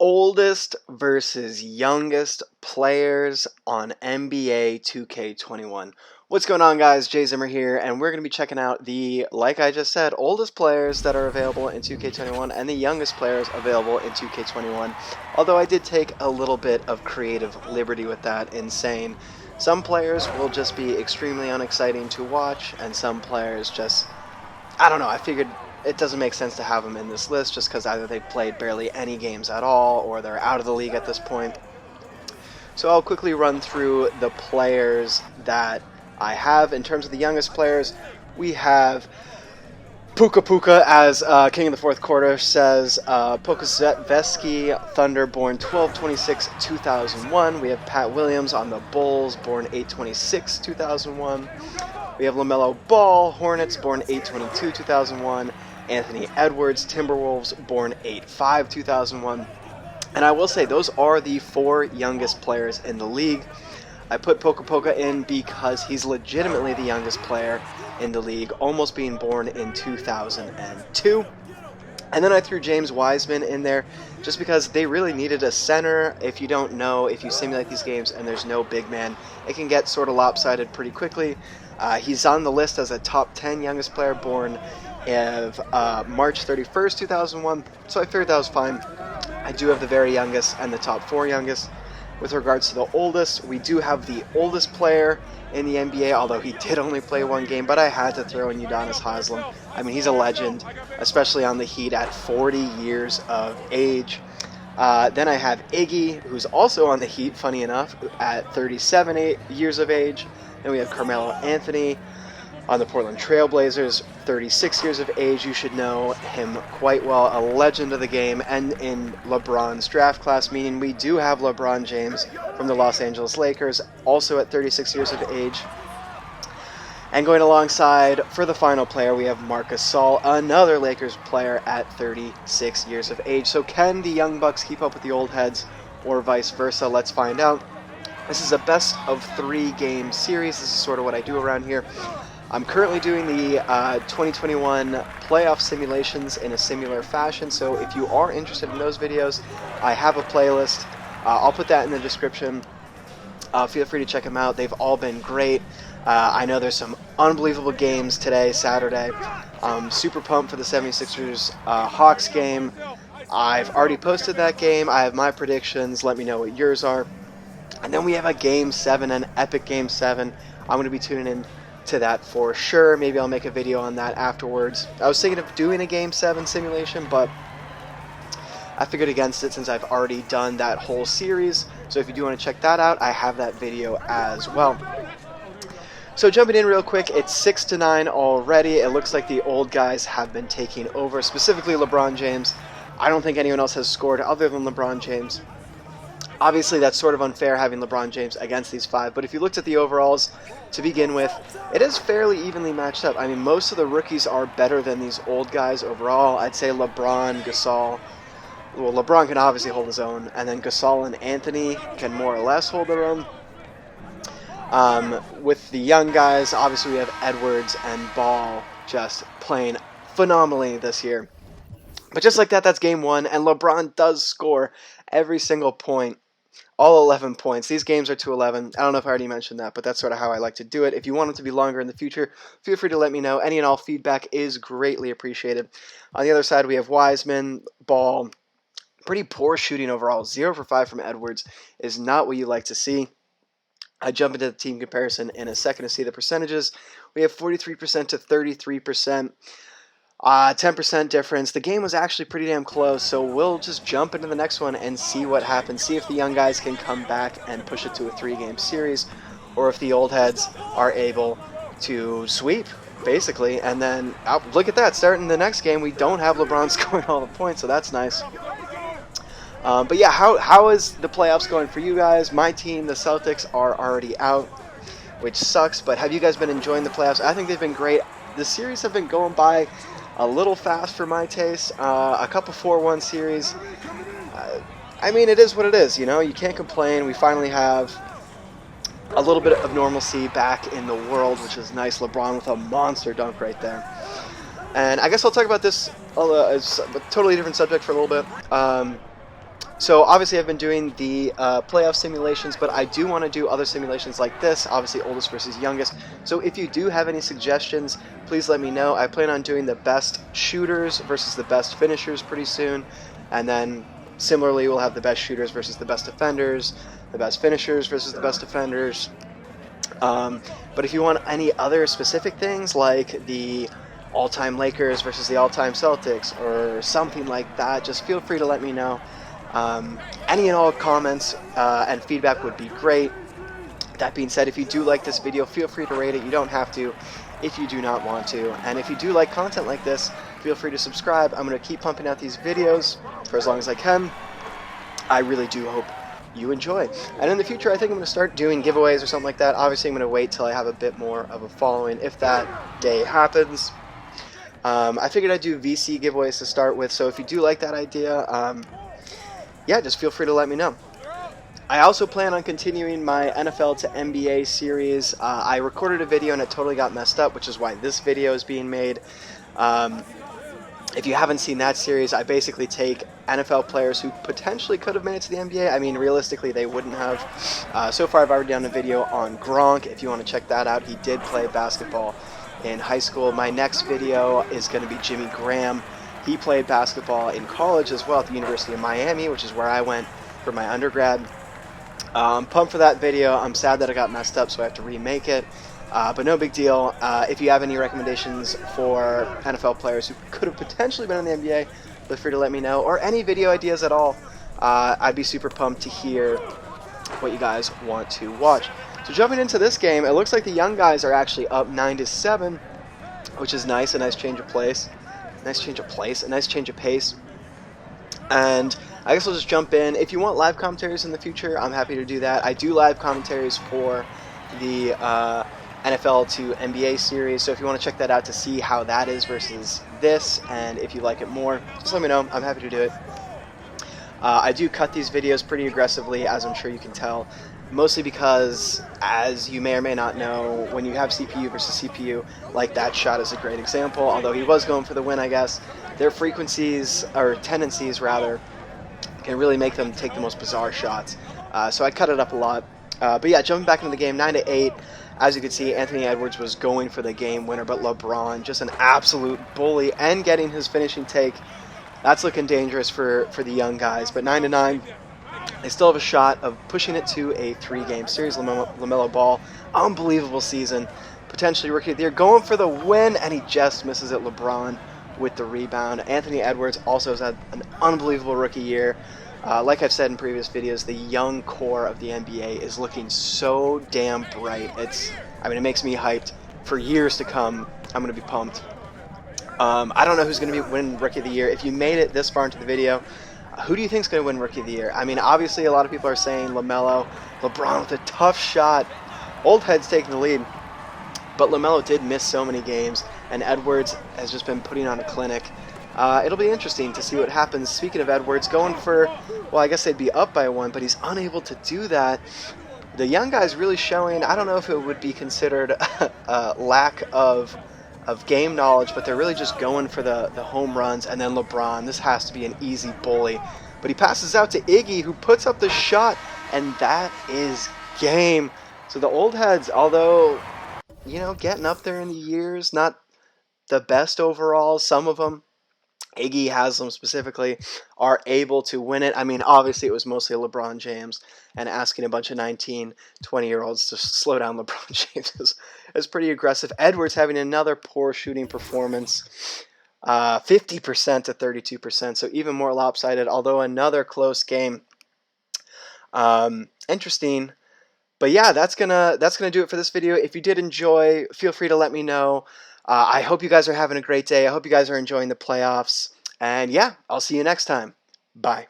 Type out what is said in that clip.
oldest versus youngest players on NBA 2K21. What's going on, guys? JZimmer here, and we're going to be checking out the, like I just said, oldest players that are available in 2K21 and the youngest players available in 2K21. Although I did take a little bit of creative liberty with that in saying some players will just be extremely unexciting to watch, and some players just, I don't know, I figured it doesn't make sense to have them in this list just because either they've played barely any games at all or they're out of the league at this point. So I'll quickly run through the players that I have. In terms of the youngest players, we have Puka Puka, as King of the Fourth Quarter says, Pokusevsky Thunder, born 12/26/2001. We have Pat Williams on the Bulls, born 8/26/2001. We have LaMelo Ball, Hornets, born 8/22/2001. Anthony Edwards, Timberwolves, born 8/5/2001. And I will say, those are the four youngest players in the league. I put Puka Puka in because he's legitimately the youngest player in the league, almost being born in 2002. And then I threw James Wiseman in there just because they really needed a center. If you don't know, if you simulate these games and there's no big man, it can get sort of lopsided pretty quickly. He's on the list as a top 10 youngest player, born of March 31st, 2001, so I figured that was fine. I do have the very youngest and the top four youngest. With regards to the oldest, we do have the oldest player in the NBA, although he did only play one game, but I had to throw in Udonis Haslem. I mean, he's a legend, especially on the Heat at 40 years of age. Then I have Iggy, who's also on the Heat, funny enough, at 37 years of age. Then we have Carmelo Anthony on the Portland Trail Blazers, 36 years of age. You should know him quite well, a legend of the game, and in LeBron's draft class, meaning we do have LeBron James from the Los Angeles Lakers, also at 36 years of age. And going alongside, for the final player, we have Marc Gasol, another Lakers player at 36 years of age. So can the Young Bucks keep up with the old heads, or vice versa? Let's find out. This is a best of 3 game series. This is sort of what I do around here. I'm currently doing the 2021 playoff simulations in a similar fashion, so if you are interested in those videos, I have a playlist. I'll put that in the description. Feel free to check them out. They've all been great. I know there's some unbelievable games today, Saturday. Super pumped for the 76ers Hawks game. I've already posted that game. I have my predictions. Let me know what yours are. And then we have a Game 7, an epic Game 7. I'm going to be tuning in to that for sure. Maybe I'll make a video on that afterwards. I was thinking of doing a Game 7 simulation, but I figured against it since I've already done that whole series. So if you do want to check that out, I have that video as well. So jumping in real quick, it's 6-9 already. It looks like the old guys have been taking over, specifically LeBron James. I don't think anyone else has scored other than LeBron James. Obviously, that's sort of unfair having LeBron James against these 5, but if you looked at the overalls to begin with, it is fairly evenly matched up. I mean, most of the rookies are better than these old guys overall. I'd say LeBron, Gasol, well, LeBron can obviously hold his own, and then Gasol and Anthony can more or less hold their own. With the young guys, obviously we have Edwards and Ball just playing phenomenally this year. But just like that, that's game 1, and LeBron does score every single point. All 11 points. These games are to 11. I don't know if I already mentioned that, but that's sort of how I like to do it. If you want it to be longer in the future, feel free to let me know. Any and all feedback is greatly appreciated. On the other side, we have Wiseman, Ball. Pretty poor shooting overall. 0 for 5 from Edwards is not what you like to see. I jump into the team comparison in a second to see the percentages. We have 43% to 33%. 10% difference. The game was actually pretty damn close, so we'll just jump into the next one and see what happens. See if the young guys can come back and push it to a 3-game series, or if the old heads are able to sweep, basically. And then, look at that, starting the next game, we don't have LeBron scoring all the points, so that's nice. But yeah, how is the playoffs going for you guys? My team, the Celtics, are already out, which sucks, but have you guys been enjoying the playoffs? I think they've been great. The series have been going by a little fast for my taste. A couple 4-1 series. I mean, it is what it is, you know? You can't complain. We finally have a little bit of normalcy back in the world, which is nice. LeBron with a monster dunk right there. And I guess I'll talk about this, it's a totally different subject for a little bit. So obviously I've been doing the playoff simulations, but I do want to do other simulations like this, obviously oldest versus youngest. So if you do have any suggestions, please let me know. I plan on doing the best shooters versus the best finishers pretty soon, and then similarly we'll have the best shooters versus the best defenders, the best finishers versus the best defenders. But if you want any other specific things like the all-time Lakers versus the all-time Celtics or something like that, just feel free to let me know. Any and all comments and feedback would be great. That being said, if you do like this video, feel free to rate it. You don't have to if you do not want to. And if you do like content like this, feel free to subscribe. I'm going to keep pumping out these videos for as long as I can. I really do hope you enjoy. And in the future, I think I'm going to start doing giveaways or something like that. Obviously, I'm going to wait till I have a bit more of a following if that day happens. I figured I'd do VC giveaways to start with, so if you do like that idea, yeah, just feel free to let me know. I also plan on continuing my NFL to NBA series. I recorded a video and it totally got messed up, which is why this video is being made. If you haven't seen that series, I basically take NFL players who potentially could have made it to the NBA. I mean, realistically, they wouldn't have. So far, I've already done a video on Gronk. If you want to check that out, he did play basketball in high school. My next video is going to be Jimmy Graham. He played basketball in college as well at the University of Miami, which is where I went for my undergrad. I'm pumped for that video. I'm sad that it got messed up, so I have to remake it. But no big deal. If you have any recommendations for NFL players who could have potentially been in the NBA, feel free to let me know. Or any video ideas at all. I'd be super pumped to hear what you guys want to watch. So jumping into this game, it looks like the young guys are actually up 9-7, which is nice. A nice change of place. A nice change of pace. And I guess I'll just jump in. If you want live commentaries in the future, I'm happy to do that. I do live commentaries for the NFL to NBA series, so if you want to check that out to see how that is versus this, and if you like it more, just let me know. I'm happy to do it. I do cut these videos pretty aggressively, as I'm sure you can tell, mostly because, as you may or may not know, when you have CPU versus CPU, like that shot is a great example, although he was going for the win, I guess, their frequencies, or tendencies rather, can really make them take the most bizarre shots. So I cut it up a lot. But yeah, jumping back into the game, 9-8. As you can see, Anthony Edwards was going for the game winner, but LeBron, just an absolute bully, and getting his finishing take. That's looking dangerous for the young guys. But 9-9, they still have a shot of pushing it to a 3-game series. LaMelo Ball, unbelievable season. Potentially Rookie of the Year, going for the win, and he just misses it. LeBron with the rebound. Anthony Edwards also has had an unbelievable rookie year. Like I've said in previous videos, the young core of the NBA is looking so damn bright. It makes me hyped for years to come. I'm going to be pumped. I don't know who's going to win Rookie of the Year. If you made it this far into the video, who do you think is going to win Rookie of the Year? I mean, obviously a lot of people are saying LaMelo. LeBron with a tough shot. Old head's taking the lead. But LaMelo did miss so many games, and Edwards has just been putting on a clinic. It'll be interesting to see what happens. Speaking of Edwards, going for, well, I guess they'd be up by 1, but he's unable to do that. The young guy's really showing, I don't know if it would be considered a lack of game knowledge, but they're really just going for the home runs. And then LeBron, this has to be an easy bully. But he passes out to Iggy, who puts up the shot, and that is game. So the old heads, although, you know, getting up there in the years, not the best overall, some of them, Iggy has them specifically, are able to win it. I mean, obviously it was mostly LeBron James, and asking a bunch of 19, 20-year-olds to slow down LeBron James is pretty aggressive. Edwards having another poor shooting performance, 50% to 32%, so even more lopsided, although another close game. Interesting. But yeah, that's gonna do it for this video. If you did enjoy, feel free to let me know. I hope you guys are having a great day. I hope you guys are enjoying the playoffs. And yeah, I'll see you next time. Bye.